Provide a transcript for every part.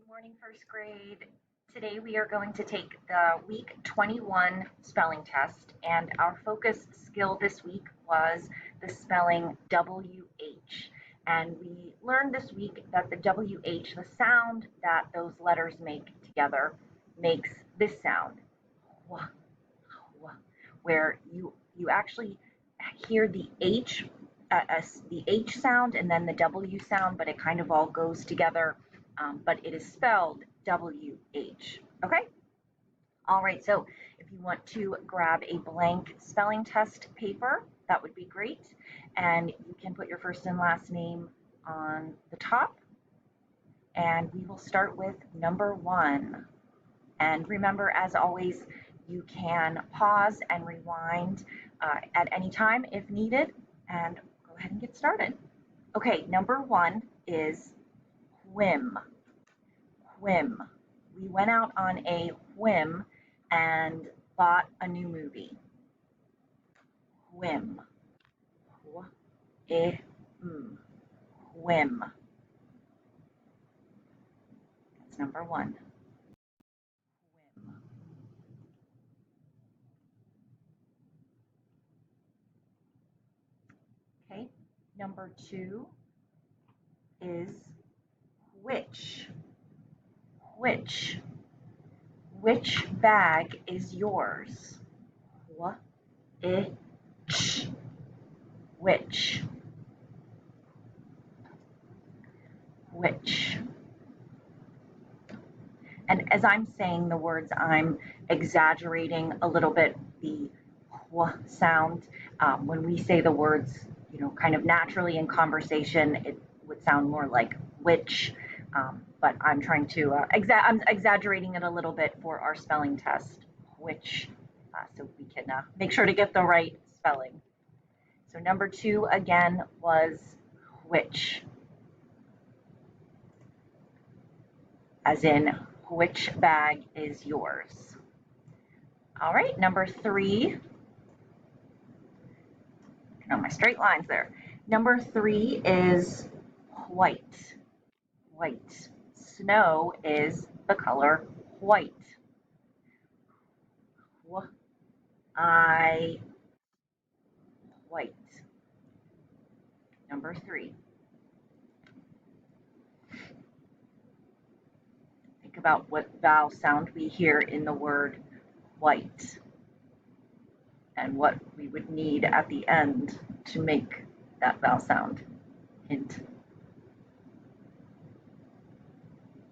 Morning, first grade. Today we are going to take the week 21 spelling test, and our focus skill this week was the spelling WH. And we learned this week that the WH, the sound that those letters make together, makes this sound, where you actually hear the the H sound and then the W sound, but it kind of all goes together. But it is spelled WH. Okay? All right, so if you want to grab a blank spelling test paper, that would be great. And you can put your first and last name on the top. And we will start with number 1. And remember, as always, you can pause and rewind at any time if needed. And go ahead and get started. Okay, number 1 is whim. Whim. We went out on a whim and bought a new movie. Whim. Whim. That's number 1. Whim. Okay. Number 2 is which. Which? Which bag is yours? Which? Which? And as I'm saying the words, I'm exaggerating a little bit the sound. When we say the words, kind of naturally in conversation, it would sound more like which. But I'm trying to, I'm exaggerating it a little bit for our spelling test, which, so we can make sure to get the right spelling. So number 2 again was which, as in which bag is yours. All right, number 3, on my straight lines there. Number 3 is white. White. Snow is the color white. White. Number 3. Think about what vowel sound we hear in the word white and what we would need at the end to make that vowel sound. Hint.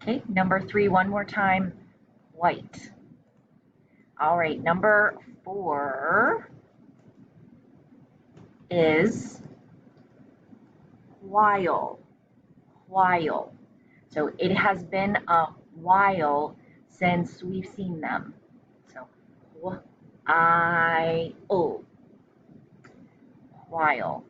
Okay, number 3 one more time, white. All right, number 4 is while. While. So it has been a while since we've seen them. So while. While.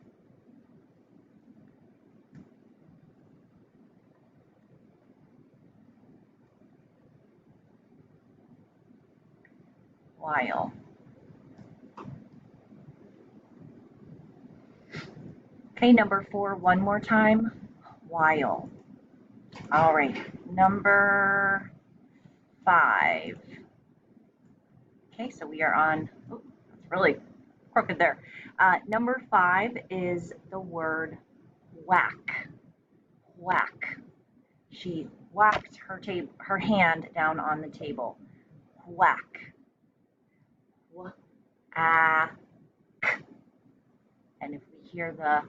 While. Okay, number 4 one more time, while. All right, number 5. Okay, so we are on, that's really crooked there. Number 5 is the word whack. Whack. She whacked her hand down on the table. Whack. And if we hear the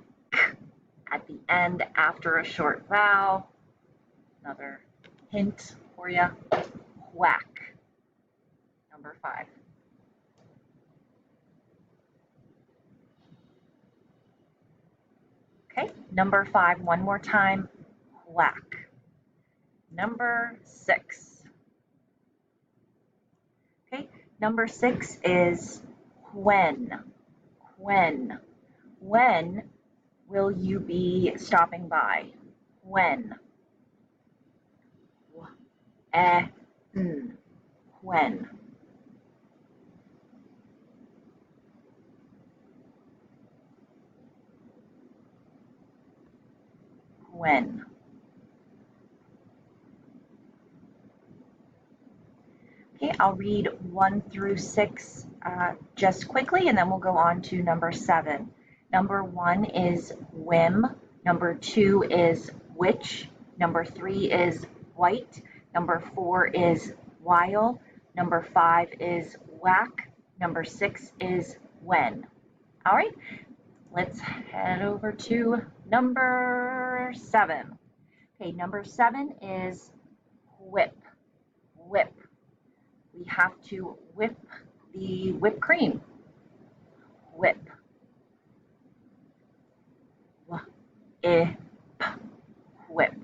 at the end after a short vowel, another hint for you, whack. Number 5. Okay, number 5 one more time, whack. Number 6. Okay, number 6 is when. When. When will you be stopping by? When. When. When. Okay, I'll read 1 through 6 just quickly, and then we'll go on to number 7. Number 1 is whim. Number 2 is which. Number 3 is white. Number 4 is while. Number 5 is whack. Number 6 is when. All right, let's head over to number 7. Okay, number 7 is whip. Whip. We have to whip the whipped cream. Whip. Whip.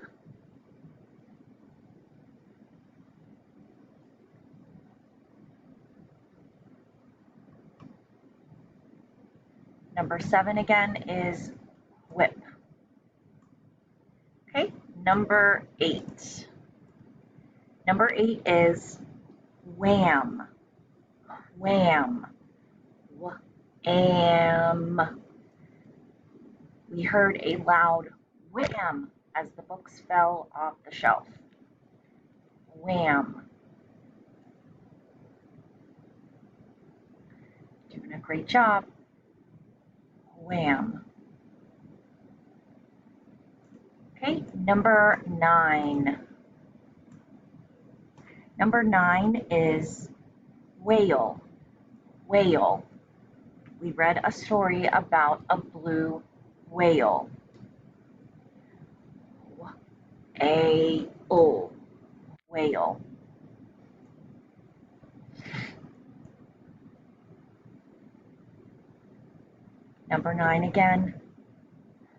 Number 7 again is whip. Okay, number 8. Number 8 is wham. Wham. Wham. We heard a loud wham as the books fell off the shelf. Wham. Doing a great job. Wham. Okay, number 9. Number 9 is whale. Whale. We read a story about a blue whale. A-O. Whale. Number 9 again,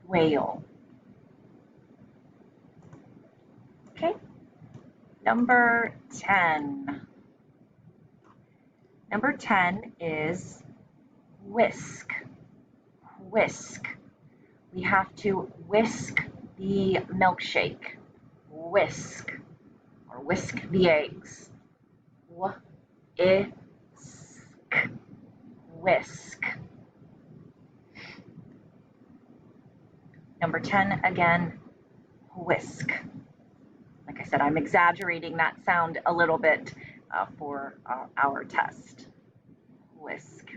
whale. Okay, number 10. Number 10 is whisk. Whisk. We have to whisk the milkshake. Whisk. Or whisk the eggs. Whisk. Whisk. Number 10 again, whisk. Like I said, I'm exaggerating that sound a little bit for our test. Whisk.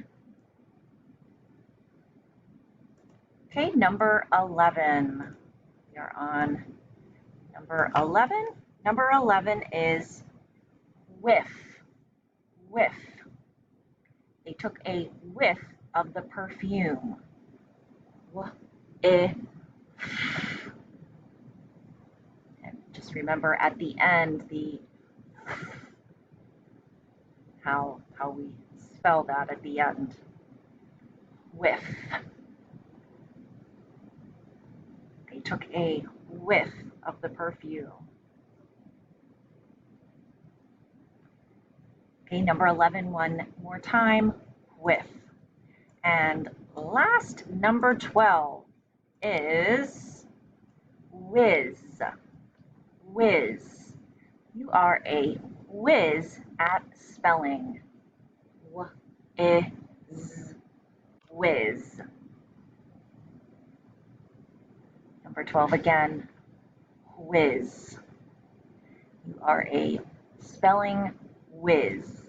Okay, number 11. We are on number 11. Number 11 is whiff. Whiff. They took a whiff of the perfume. And just remember at the end how we spell that at the end. Whiff. They took a whiff of the perfume. Okay, number 11 one more time. Whiff. And last, number 12 is whiz. Whiz. You are a whiz at spelling. Whiz. Whiz. Number 12 again, whiz. You are a spelling whiz.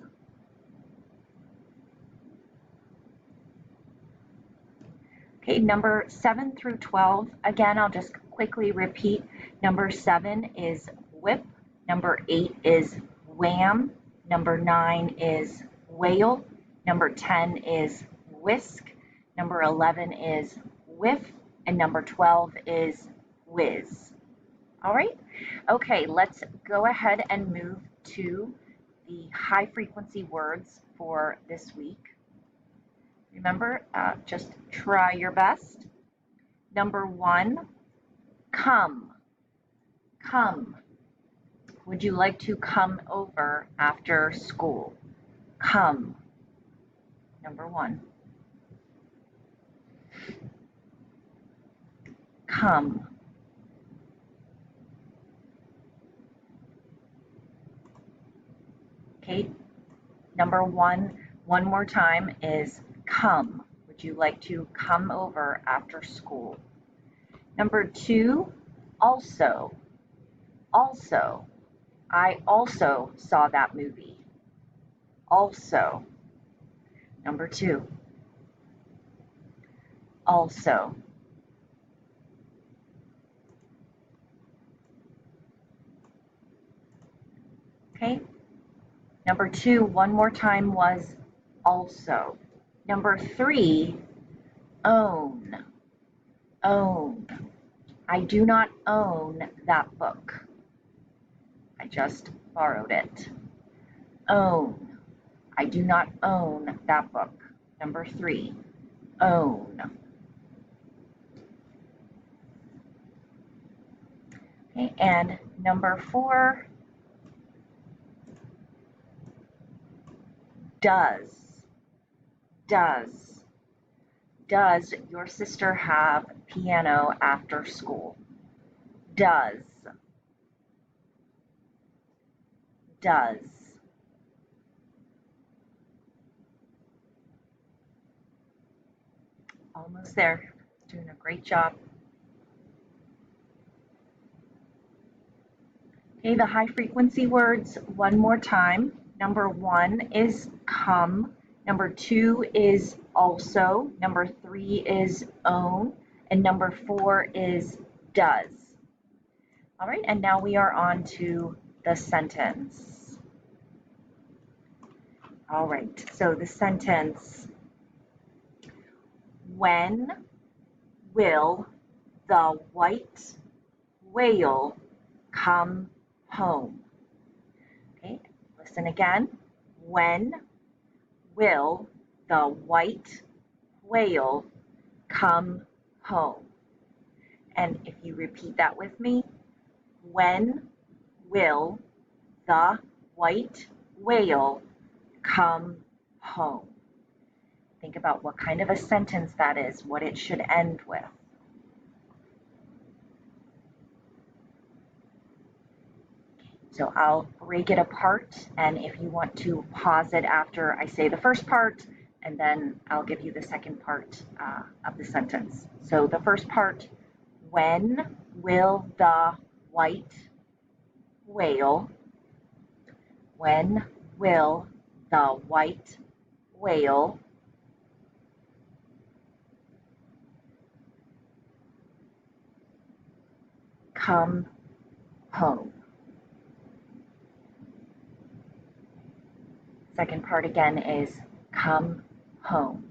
Okay, number 7 through 12, again, I'll just quickly repeat. Number 7 is whip. Number 8 is wham. Number 9 is whale. Number 10 is whisk. Number 11 is whiff. And number 12 is whiz. All right. Okay, let's go ahead and move to the high frequency words for this week. Remember, just try your best. Number 1, come. Come. Would you like to come over after school? Come. Number 1. Come. Okay, number 1, one more time is come. Would you like to come over after school? Number 2, also. Also. I also saw that movie. also. Number 2, also. Okay. Number 2, one more time, was also. Number 3, own. Own. I do not own that book. I just borrowed it. Own. I do not own that book. Number 3, own. Okay, and number 4, does. Does. Does your sister have piano after school? Does. Does. Almost there. Doing a great job. Okay, the high frequency words one more time. Number 1 is come. Number 2 is also. Number 3 is own. And number 4 is does. All right, and now we are on to the sentence. All right, so the sentence: when will the white whale come home? Okay, listen again. When will the white whale come home? And if you repeat that with me, when will the white whale come home? Think about what kind of a sentence that is, what it should end with. So I'll break it apart, and if you want to pause it after I say the first part, and then I'll give you the second part of the sentence. So the first part: when will the white whale, when will the white whale come home? Second part again is come home.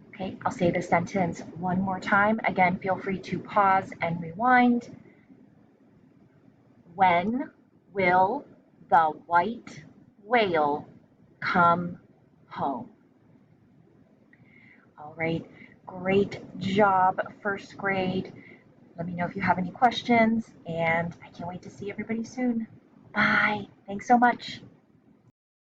Okay, I'll say the sentence one more time. Again, feel free to pause and rewind. When will the white whale come home? All right, great job, first grade. Let me know if you have any questions, and I can't wait to see everybody soon. Bye. Thanks so much.